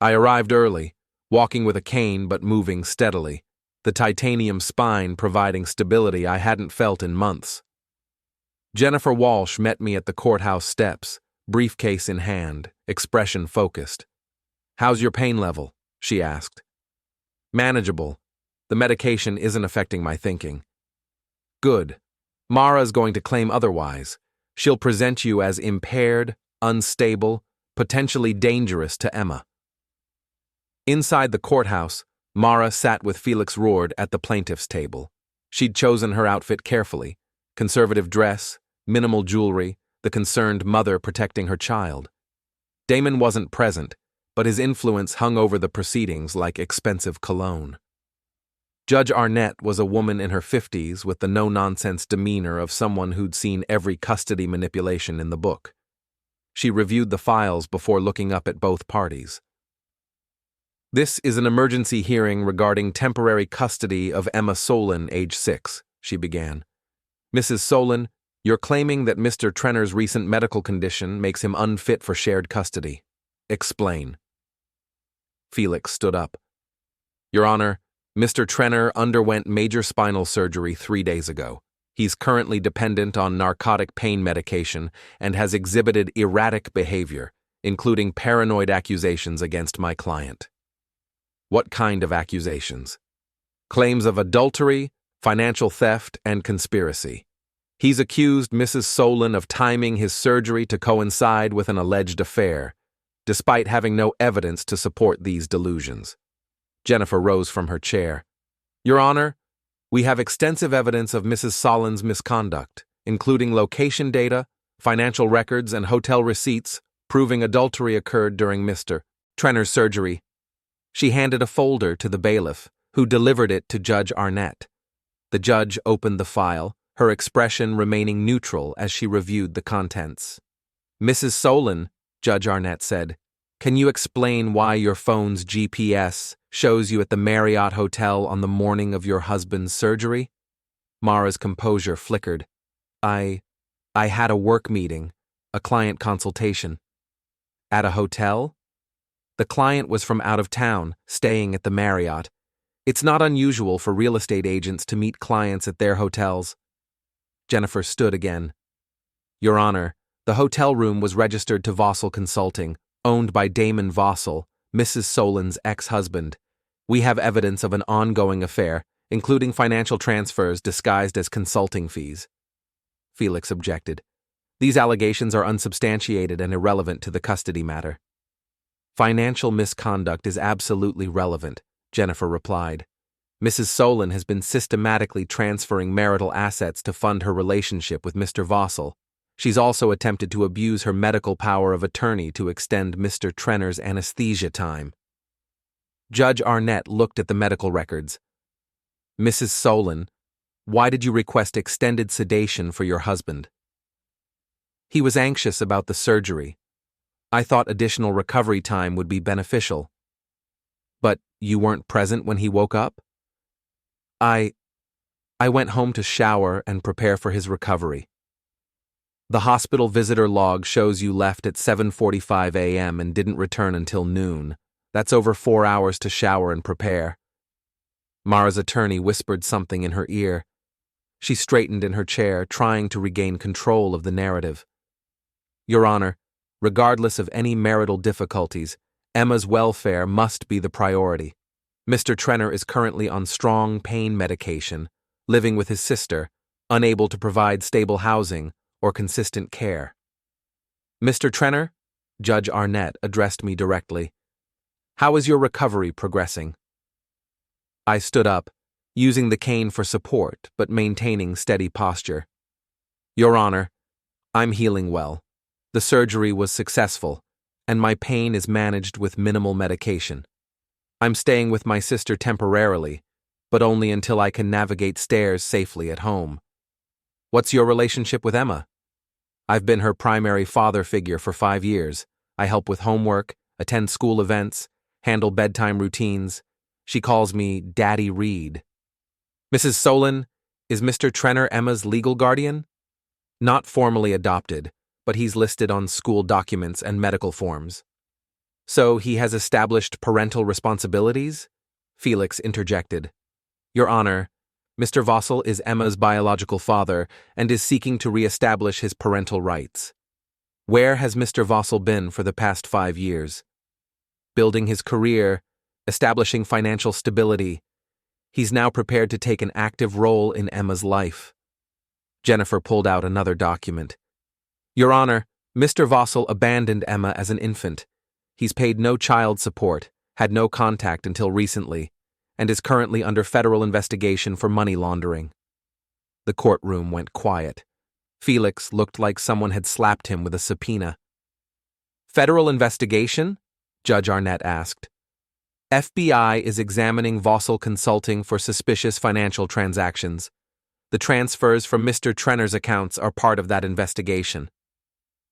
I arrived early, walking with a cane but moving steadily, the titanium spine providing stability I hadn't felt in months. Jennifer Walsh met me at the courthouse steps, briefcase in hand, expression focused. How's your pain level? She asked. Manageable. The medication isn't affecting my thinking. Good. Mara's going to claim otherwise. She'll present you as impaired, unstable, potentially dangerous to Emma. Inside the courthouse, Mara sat with Felix Rourde at the plaintiff's table. She'd chosen her outfit carefully. Conservative dress, minimal jewelry, the concerned mother protecting her child. Damon wasn't present, but his influence hung over the proceedings like expensive cologne. Judge Arnett was a woman in her 50s with the no-nonsense demeanor of someone who'd seen every custody manipulation in the book. She reviewed the files before looking up at both parties. This is an emergency hearing regarding temporary custody of Emma Solon, age 6, she began. Mrs. Solon, you're claiming that Mr. Trenner's recent medical condition makes him unfit for shared custody. Explain. Felix stood up. Your Honor, Mr. Trenner underwent major spinal surgery 3 days ago. He's currently dependent on narcotic pain medication and has exhibited erratic behavior, including paranoid accusations against my client. What kind of accusations? Claims of adultery, financial theft, and conspiracy. He's accused Mrs. Solon of timing his surgery to coincide with an alleged affair, despite having no evidence to support these delusions. Jennifer rose from her chair. Your Honor, we have extensive evidence of Mrs. Solon's misconduct, including location data, financial records, and hotel receipts proving adultery occurred during Mr. Trenner's surgery. She handed a folder to the bailiff, who delivered it to Judge Arnett. The judge opened the file, her expression remaining neutral as she reviewed the contents. Mrs. Solon, Judge Arnett said, can you explain why your phone's GPS shows you at the Marriott Hotel on the morning of your husband's surgery? Mara's composure flickered. I had a work meeting, a client consultation. At a hotel? The client was from out of town, staying at the Marriott. It's not unusual for real estate agents to meet clients at their hotels. Jennifer stood again. Your Honor, the hotel room was registered to Vossel Consulting, owned by Damon Vossel, Mrs. Solon's ex-husband. We have evidence of an ongoing affair, including financial transfers disguised as consulting fees. Felix objected. These allegations are unsubstantiated and irrelevant to the custody matter. Financial misconduct is absolutely relevant, Jennifer replied. Mrs. Solon has been systematically transferring marital assets to fund her relationship with Mr. Vossel. She's also attempted to abuse her medical power of attorney to extend Mr. Trenner's anesthesia time. Judge Arnett looked at the medical records. Mrs. Solon, why did you request extended sedation for your husband? He was anxious about the surgery. I thought additional recovery time would be beneficial. But you weren't present when he woke up? I went home to shower and prepare for his recovery. The hospital visitor log shows you left at 7:45 a.m. and didn't return until noon. That's over 4 hours to shower and prepare. Mara's attorney whispered something in her ear. She straightened in her chair, trying to regain control of the narrative. Your Honor, regardless of any marital difficulties, Emma's welfare must be the priority. Mr. Trenner is currently on strong pain medication, living with his sister, unable to provide stable housing or consistent care. Mr. Trenner, Judge Arnett addressed me directly. How is your recovery progressing? I stood up, using the cane for support but maintaining steady posture. Your Honor, I'm healing well. The surgery was successful, and my pain is managed with minimal medication. I'm staying with my sister temporarily, but only until I can navigate stairs safely at home. What's your relationship with Emma? I've been her primary father figure for 5 years. I help with homework, attend school events, handle bedtime routines. She calls me Daddy Reed. Mrs. Solon, is Mr. Trenner Emma's legal guardian? Not formally adopted, but he's listed on school documents and medical forms. So he has established parental responsibilities? Felix interjected. Your Honor, Mr. Vossel is Emma's biological father and is seeking to re-establish his parental rights. Where has Mr. Vossel been for the past 5 years? Building his career, establishing financial stability. He's now prepared to take an active role in Emma's life. Jennifer pulled out another document. Your Honor, Mr. Vossel abandoned Emma as an infant. He's paid no child support, had no contact until recently, and is currently under federal investigation for money laundering. The courtroom went quiet. Felix looked like someone had slapped him with a subpoena. Federal investigation? Judge Arnett asked. FBI is examining Vossel Consulting for suspicious financial transactions. The transfers from Mr. Trenner's accounts are part of that investigation.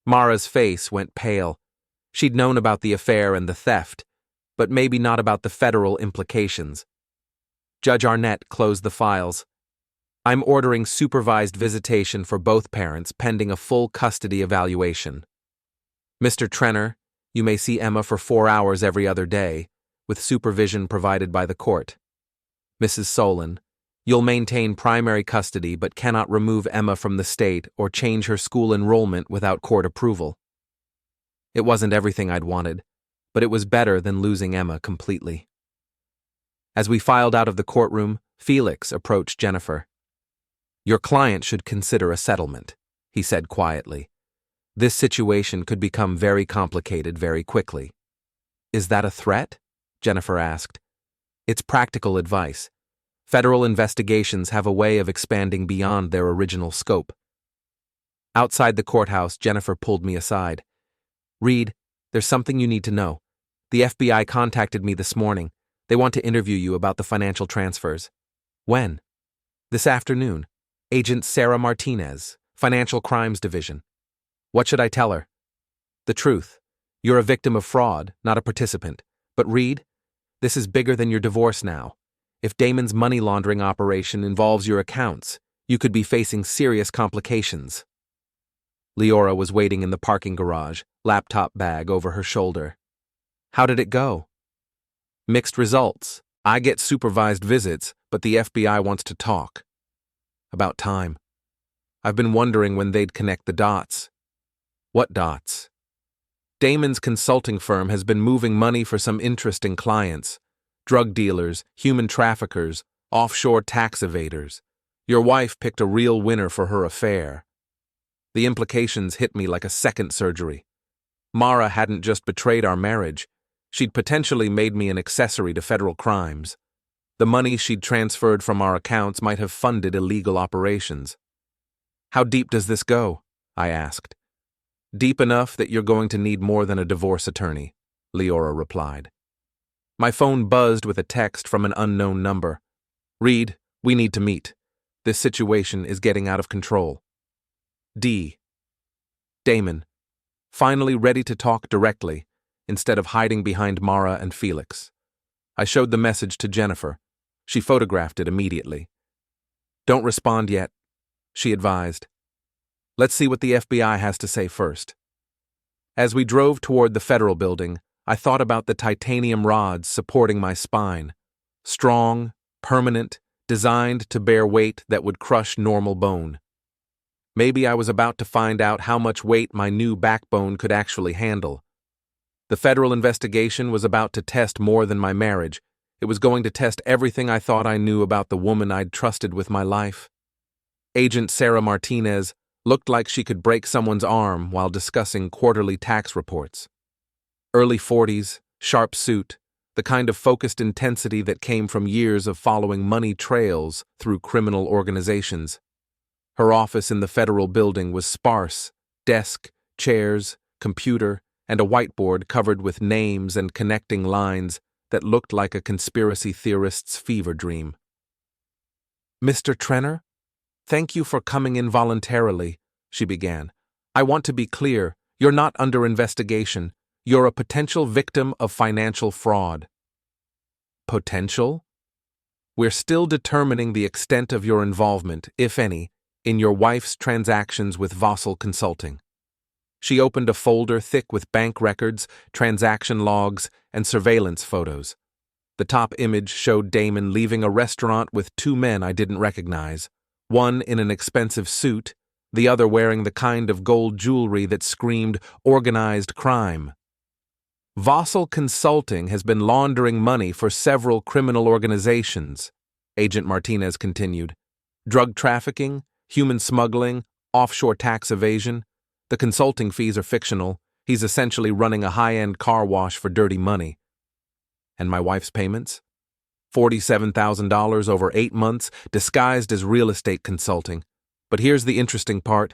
Mara's face went pale. She'd known about the affair and the theft, but maybe not about the federal implications. Judge Arnett closed the files. I'm ordering supervised visitation for both parents pending a full custody evaluation. Mr. Trenner, you may see Emma for 4 hours every other day, with supervision provided by the court. Mrs. Solon, you'll maintain primary custody but cannot remove Emma from the state or change her school enrollment without court approval. It wasn't everything I'd wanted, but it was better than losing Emma completely. As we filed out of the courtroom, Felix approached Jennifer. Your client should consider a settlement, he said quietly. This situation could become very complicated very quickly. Is that a threat? Jennifer asked. It's practical advice. Federal investigations have a way of expanding beyond their original scope. Outside the courthouse, Jennifer pulled me aside. Reed, there's something you need to know. The FBI contacted me this morning. They want to interview you about the financial transfers. When? This afternoon. Agent Sarah Martinez, Financial Crimes Division. What should I tell her? The truth. You're a victim of fraud, not a participant. But Reed, this is bigger than your divorce now. If Damon's money laundering operation involves your accounts, you could be facing serious complications. Liora was waiting in the parking garage, laptop bag over her shoulder. How did it go? Mixed results. I get supervised visits, but the FBI wants to talk. About time. I've been wondering when they'd connect the dots. What dots? Damon's consulting firm has been moving money for some interesting clients. Drug dealers, human traffickers, offshore tax evaders. Your wife picked a real winner for her affair. The implications hit me like a second surgery. Mara hadn't just betrayed our marriage. She'd potentially made me an accessory to federal crimes. The money she'd transferred from our accounts might have funded illegal operations. How deep does this go? I asked. Deep enough that you're going to need more than a divorce attorney, Liora replied. My phone buzzed with a text from an unknown number. Reed, We need to meet. This situation is getting out of control. D. Damon, finally ready to talk directly, instead of hiding behind Mara and Felix. I showed the message to Jennifer. She photographed it immediately. Don't respond yet, she advised. Let's see what the FBI has to say first. As we drove toward the federal building, I thought about the titanium rods supporting my spine. Strong, permanent, designed to bear weight that would crush normal bone. Maybe I was about to find out how much weight my new backbone could actually handle. The federal investigation was about to test more than my marriage. It was going to test everything I thought I knew about the woman I'd trusted with my life. Agent Sarah Martinez looked like she could break someone's arm while discussing quarterly tax reports. Early 40s, sharp suit, the kind of focused intensity that came from years of following money trails through criminal organizations. Her office in the federal building was sparse: desk, chairs, computer, and a whiteboard covered with names and connecting lines that looked like a conspiracy theorist's fever dream. Mr. Trenner, thank you for coming in voluntarily, she began. I want to be clear, you're not under investigation. You're a potential victim of financial fraud. Potential? We're still determining the extent of your involvement, if any, in your wife's transactions with Vossel Consulting. She opened a folder thick with bank records, transaction logs, and surveillance photos. The top image showed Damon leaving a restaurant with two men I didn't recognize, one in an expensive suit, the other wearing the kind of gold jewelry that screamed organized crime. Vossel Consulting has been laundering money for several criminal organizations, Agent Martinez continued. Drug trafficking, human smuggling, offshore tax evasion. The consulting fees are fictional. He's essentially running a high-end car wash for dirty money. And my wife's payments? $47,000 over 8 months, disguised as real estate consulting. But here's the interesting part.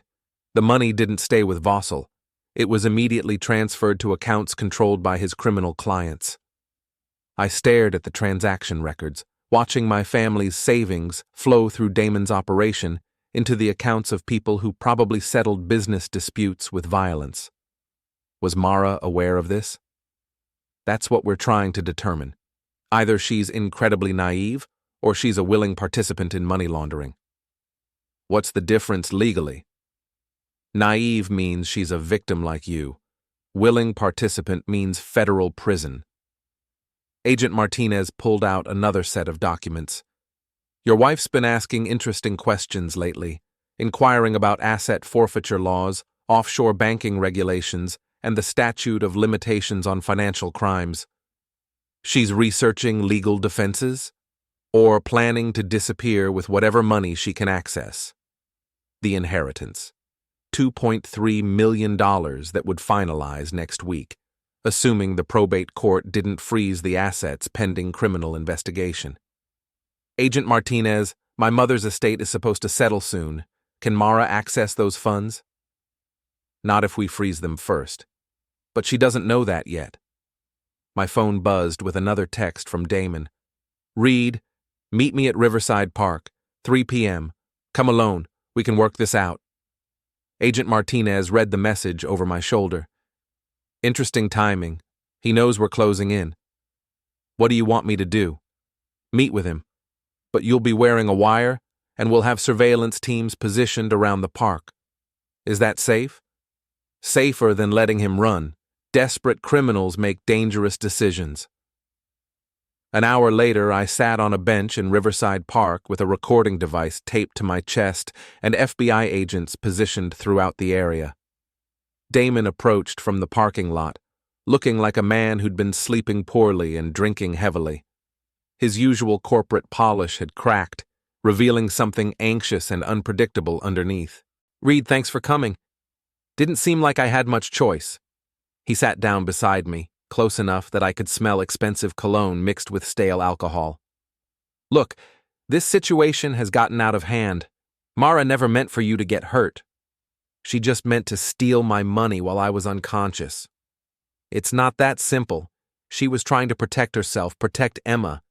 The money didn't stay with Vossel. It was immediately transferred to accounts controlled by his criminal clients. I stared at the transaction records, watching my family's savings flow through Damon's operation into the accounts of people who probably settled business disputes with violence. Was Mara aware of this? That's what we're trying to determine. Either she's incredibly naive, or she's a willing participant in money laundering. What's the difference legally? Naive means she's a victim like you. Willing participant means federal prison. Agent Martinez pulled out another set of documents. Your wife's been asking interesting questions lately, inquiring about asset forfeiture laws, offshore banking regulations, and the statute of limitations on financial crimes. She's researching legal defenses, or planning to disappear with whatever money she can access. The inheritance. $2.3 million that would finalize next week, assuming the probate court didn't freeze the assets pending criminal investigation. Agent Martinez, my mother's estate is supposed to settle soon. Can Mara access those funds? Not if we freeze them first. But she doesn't know that yet. My phone buzzed with another text from Damon. Reed, meet me at Riverside Park, 3 p.m. Come alone. We can work this out. Agent Martinez read the message over my shoulder. Interesting timing. He knows we're closing in. What do you want me to do? Meet with him. But you'll be wearing a wire, and we'll have surveillance teams positioned around the park. Is that safe? Safer than letting him run. Desperate criminals make dangerous decisions. An hour later, I sat on a bench in Riverside Park with a recording device taped to my chest and FBI agents positioned throughout the area. Damon approached from the parking lot, looking like a man who'd been sleeping poorly and drinking heavily. His usual corporate polish had cracked, revealing something anxious and unpredictable underneath. Reed, thanks for coming. Didn't seem like I had much choice. He sat down beside me, close enough that I could smell expensive cologne mixed with stale alcohol. Look, this situation has gotten out of hand. Mara never meant for you to get hurt. She just meant to steal my money while I was unconscious. It's not that simple. She was trying to protect herself, protect Emma.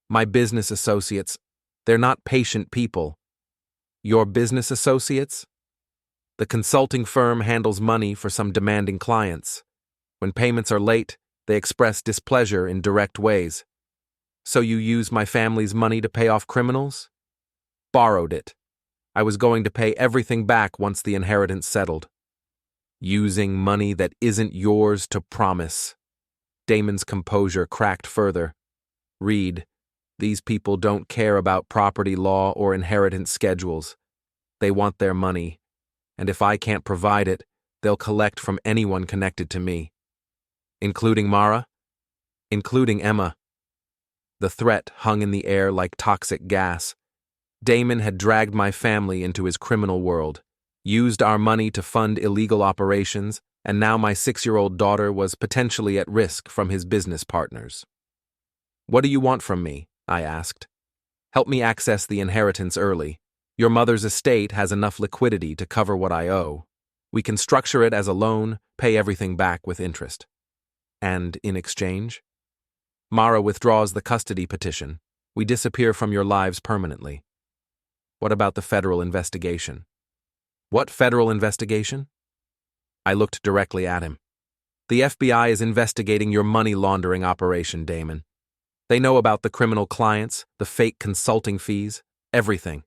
My business associates. They're not patient people. Your business associates? The consulting firm handles money for some demanding clients. When payments are late, they express displeasure in direct ways. So you use my family's money to pay off criminals? Borrowed it. I was going to pay everything back once the inheritance settled. Using money that isn't yours to promise. Damon's composure cracked further. Reed, these people don't care about property law or inheritance schedules. They want their money, and if I can't provide it, they'll collect from anyone connected to me. Including Mara? Including Emma. The threat hung in the air like toxic gas. Damon had dragged my family into his criminal world, used our money to fund illegal operations, and now my 6-year-old daughter was potentially at risk from his business partners. What do you want from me? I asked. Help me access the inheritance early. Your mother's estate has enough liquidity to cover what I owe. We can structure it as a loan, pay everything back with interest. And in exchange? Mara withdraws the custody petition. We disappear from your lives permanently. What about the federal investigation? What federal investigation? I looked directly at him. The FBI is investigating your money laundering operation, Damon. They know about the criminal clients, the fake consulting fees, everything.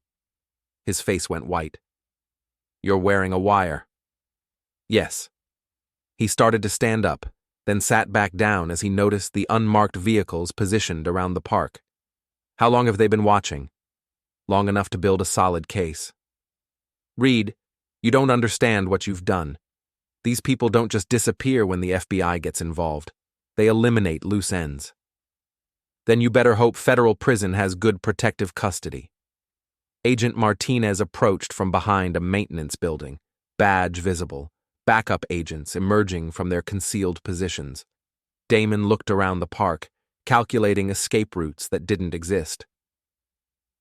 His face went white. You're wearing a wire. Yes. He started to stand up, then sat back down as he noticed the unmarked vehicles positioned around the park. How long have they been watching? Long enough to build a solid case. Reed, you don't understand what you've done. These people don't just disappear when the FBI gets involved. They eliminate loose ends. Then you better hope federal prison has good protective custody. Agent Martinez approached from behind a maintenance building, badge visible, backup agents emerging from their concealed positions. Damon looked around the park, calculating escape routes that didn't exist.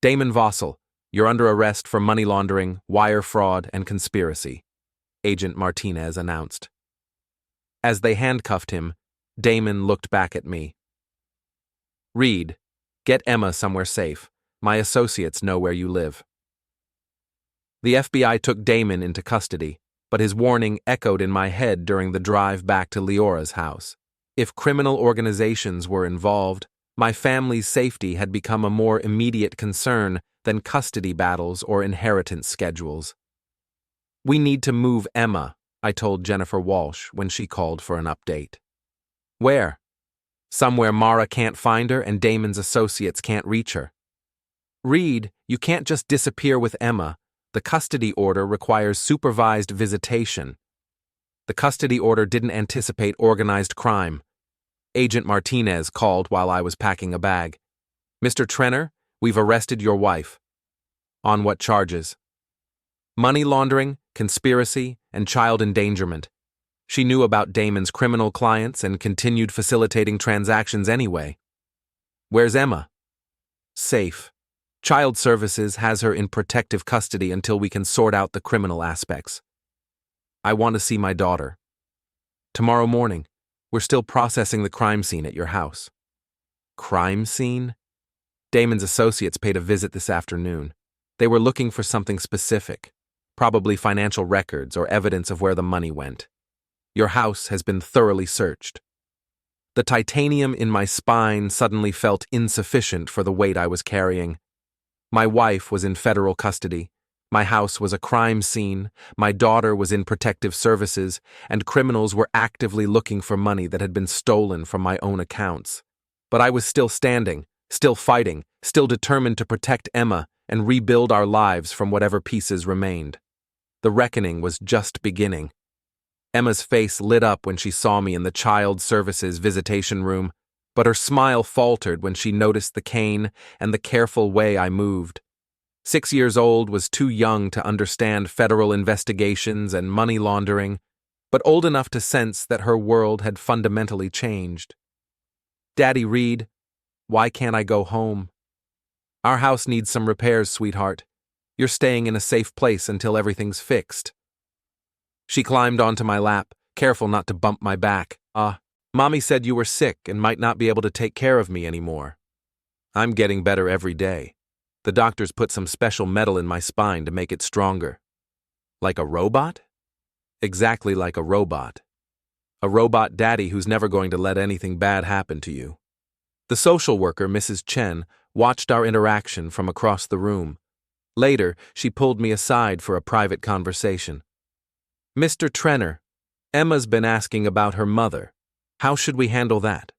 Damon Vossel, you're under arrest for money laundering, wire fraud, and conspiracy, Agent Martinez announced. As they handcuffed him, Damon looked back at me. Reed, get Emma somewhere safe. My associates know where you live. The FBI took Damon into custody, but his warning echoed in my head during the drive back to Liora's house. If criminal organizations were involved, my family's safety had become a more immediate concern than custody battles or inheritance schedules. We need to move Emma, I told Jennifer Walsh when she called for an update. Where? Somewhere Mara can't find her and Damon's associates can't reach her. Reed, you can't just disappear with Emma. The custody order requires supervised visitation. The custody order didn't anticipate organized crime. Agent Martinez called while I was packing a bag. Mr. Trenner, we've arrested your wife. On what charges? Money laundering, conspiracy, and child endangerment. She knew about Damon's criminal clients and continued facilitating transactions anyway. Where's Emma? Safe. Child Services has her in protective custody until we can sort out the criminal aspects. I want to see my daughter. Tomorrow morning. We're still processing the crime scene at your house. Crime scene? Damon's associates paid a visit this afternoon. They were looking for something specific, probably financial records or evidence of where the money went. Your house has been thoroughly searched. The titanium in my spine suddenly felt insufficient for the weight I was carrying. My wife was in federal custody. My house was a crime scene, my daughter was in protective services, and criminals were actively looking for money that had been stolen from my own accounts. But I was still standing, still fighting, still determined to protect Emma and rebuild our lives from whatever pieces remained. The reckoning was just beginning. Emma's face lit up when she saw me in the Child Services visitation room, but her smile faltered when she noticed the cane and the careful way I moved. 6 years old was too young to understand federal investigations and money laundering, but old enough to sense that her world had fundamentally changed. Daddy Reed, why can't I go home? Our house needs some repairs, sweetheart. You're staying in a safe place until everything's fixed. She climbed onto my lap, careful not to bump my back. Mommy said you were sick and might not be able to take care of me anymore. I'm getting better every day. The doctors put some special metal in my spine to make it stronger. Like a robot? Exactly like a robot. A robot daddy who's never going to let anything bad happen to you. The social worker, Mrs. Chen, watched our interaction from across the room. Later, she pulled me aside for a private conversation. Mr. Trenner, Emma's been asking about her mother. How should we handle that?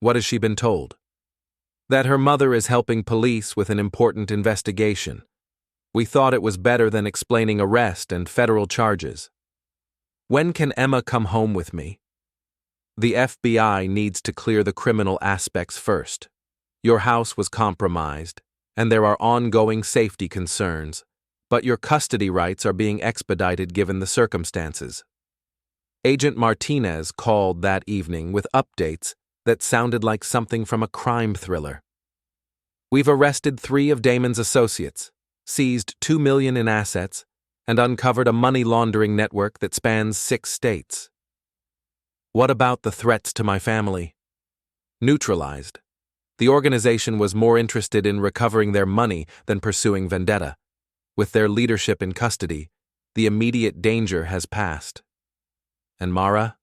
What has she been told? That her mother is helping police with an important investigation. We thought it was better than explaining arrest and federal charges. When can Emma come home with me? The FBI needs to clear the criminal aspects first. Your house was compromised, and there are ongoing safety concerns, but your custody rights are being expedited given the circumstances. Agent Martinez called that evening with updates that sounded like something from a crime thriller. We've arrested 3 of Damon's associates, seized $2 million in assets, and uncovered a money laundering network that spans 6 states. What about the threats to my family? Neutralized. The organization was more interested in recovering their money than pursuing vendetta. With their leadership in custody, the immediate danger has passed. And Mara?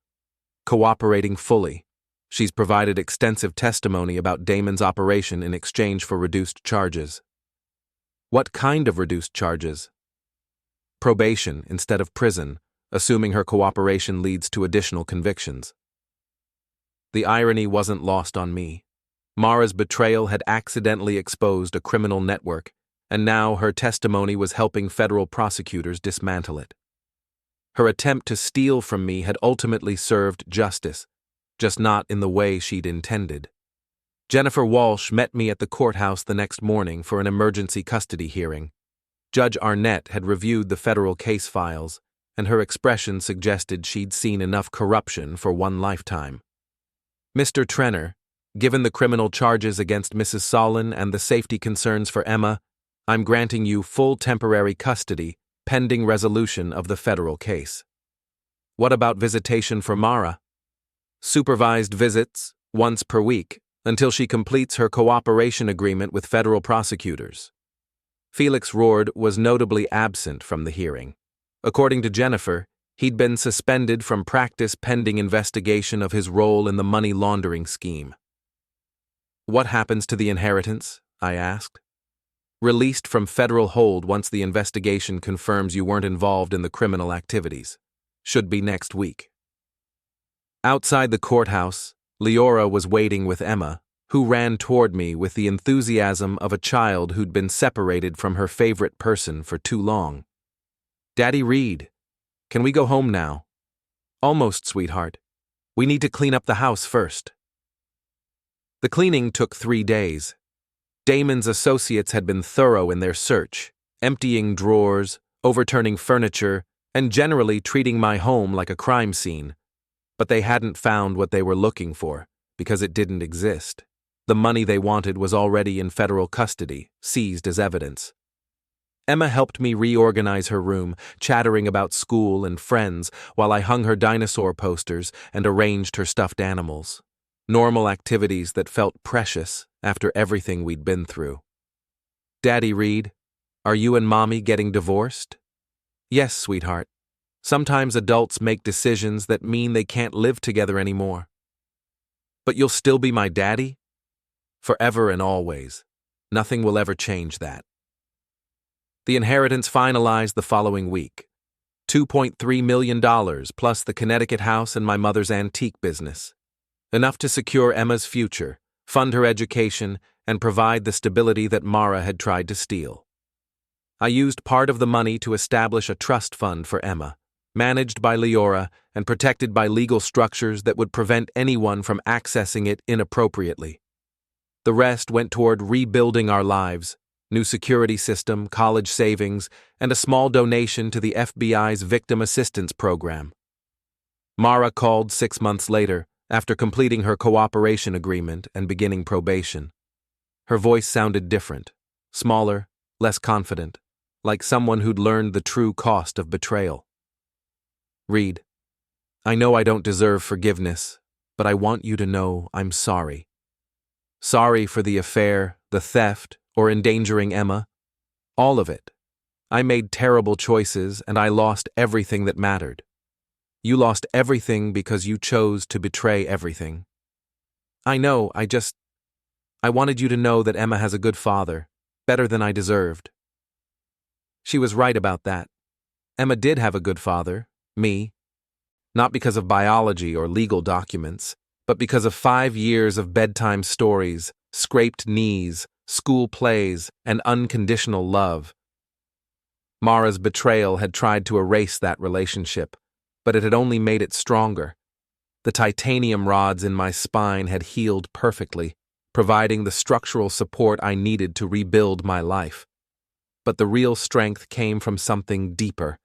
Cooperating fully. She's provided extensive testimony about Damon's operation in exchange for reduced charges. What kind of reduced charges? Probation instead of prison, assuming her cooperation leads to additional convictions. The irony wasn't lost on me. Mara's betrayal had accidentally exposed a criminal network, and now her testimony was helping federal prosecutors dismantle it. Her attempt to steal from me had ultimately served justice, just not in the way she'd intended. Jennifer Walsh met me at the courthouse the next morning for an emergency custody hearing. Judge Arnett had reviewed the federal case files, and her expression suggested she'd seen enough corruption for one lifetime. Mr. Trenner, given the criminal charges against Mrs. Solon and the safety concerns for Emma, I'm granting you full temporary custody pending resolution of the federal case. What about visitation for Mara? Supervised visits, once per week, until she completes her cooperation agreement with federal prosecutors. Felix Rourde was notably absent from the hearing. According to Jennifer, he'd been suspended from practice pending investigation of his role in the money laundering scheme. What happens to the inheritance? I asked. Released from federal hold once the investigation confirms you weren't involved in the criminal activities. Should be next week. Outside the courthouse, Liora was waiting with Emma, who ran toward me with the enthusiasm of a child who'd been separated from her favorite person for too long. Daddy Reed, can we go home now? Almost, sweetheart. We need to clean up the house first. The cleaning took 3 days. Damon's associates had been thorough in their search, emptying drawers, overturning furniture, and generally treating my home like a crime scene. But they hadn't found what they were looking for, because it didn't exist. The money they wanted was already in federal custody, seized as evidence. Emma helped me reorganize her room, chattering about school and friends while I hung her dinosaur posters and arranged her stuffed animals. Normal activities that felt precious after everything we'd been through. Daddy Reed, are you and Mommy getting divorced? Yes, sweetheart. Sometimes adults make decisions that mean they can't live together anymore. But you'll still be my daddy? Forever and always. Nothing will ever change that. The inheritance finalized the following week. $2.3 million plus the Connecticut house and my mother's antique business. Enough to secure Emma's future, fund her education, and provide the stability that Mara had tried to steal. I used part of the money to establish a trust fund for Emma, managed by Liora and protected by legal structures that would prevent anyone from accessing it inappropriately. The rest went toward rebuilding our lives, new security system, college savings, and a small donation to the FBI's Victim Assistance Program. Mara called 6 months later, after completing her cooperation agreement and beginning probation. Her voice sounded different, smaller, less confident, like someone who'd learned the true cost of betrayal. Reed, I know I don't deserve forgiveness, but I want you to know I'm sorry. Sorry for the affair, the theft, or endangering Emma. All of it. I made terrible choices and I lost everything that mattered. You lost everything because you chose to betray everything. I know, I wanted you to know that Emma has a good father, better than I deserved. She was right about that. Emma did have a good father, me. Not because of biology or legal documents, but because of 5 years of bedtime stories, scraped knees, school plays, and unconditional love. Mara's betrayal had tried to erase that relationship, but it had only made it stronger. The titanium rods in my spine had healed perfectly, providing the structural support I needed to rebuild my life. But the real strength came from something deeper,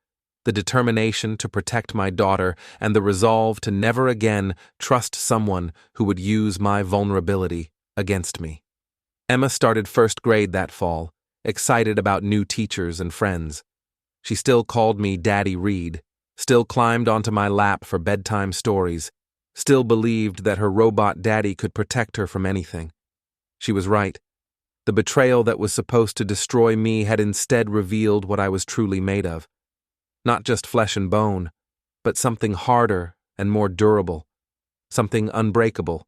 the determination to protect my daughter and the resolve to never again trust someone who would use my vulnerability against me. Emma started first grade that fall, excited about new teachers and friends. She still called me Daddy Reed, still climbed onto my lap for bedtime stories, still believed that her robot daddy could protect her from anything. She was right. The betrayal that was supposed to destroy me had instead revealed what I was truly made of. Not just flesh and bone, but something harder and more durable, something unbreakable,